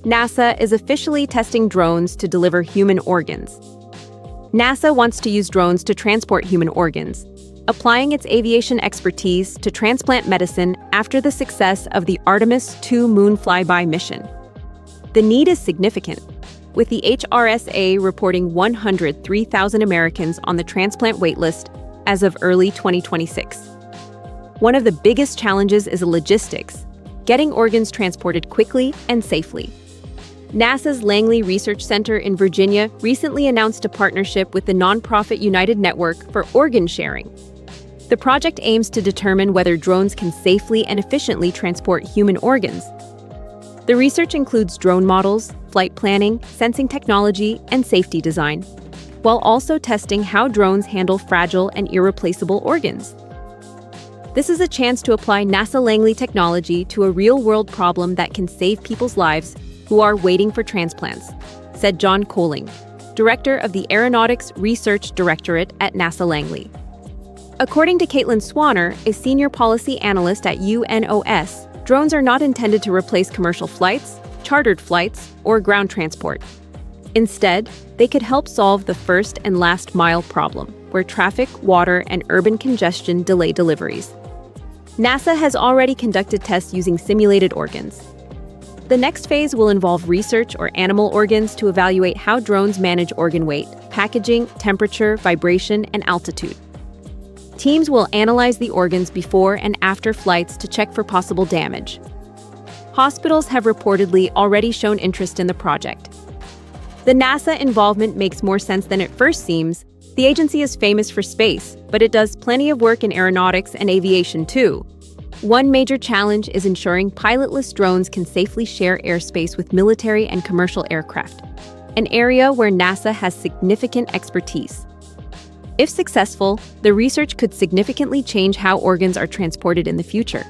NASA is officially testing drones to deliver human organs. NASA wants to use drones to transport human organs, applying its aviation expertise to transplant medicine after the success of the Artemis II moon flyby mission. The need is significant, with the HRSA reporting 103,000 Americans on the transplant waitlist as of early 2026. One of the biggest challenges is logistics, getting organs transported quickly and safely. NASA's Langley Research Center in Virginia recently announced a partnership with the nonprofit United Network for organ sharing. The project aims to determine whether drones can safely and efficiently transport human organs. The research includes drone models, flight planning, sensing technology, and safety design, while also testing how drones handle fragile and irreplaceable organs. This is a chance to apply NASA Langley technology to a real-world problem that can save people's lives who are waiting for transplants, said John Coling, director of the Aeronautics Research Directorate at NASA Langley. According to Caitlin Swanner, a senior policy analyst at UNOS, drones are not intended to replace commercial flights, chartered flights, or ground transport. Instead, they could help solve the first and last mile problem, where traffic, water, and urban congestion delay deliveries. NASA has already conducted tests using simulated organs. The next phase will involve research or animal organs to evaluate how drones manage organ weight, packaging, temperature, vibration, and altitude. Teams will analyze the organs before and after flights to check for possible damage. Hospitals have reportedly already shown interest in the project. The NASA involvement makes more sense than it first seems. The agency is famous for space, but it does plenty of work in aeronautics and aviation too. One major challenge is ensuring pilotless drones can safely share airspace with military and commercial aircraft, an area where NASA has significant expertise. If successful, the research could significantly change how organs are transported in the future.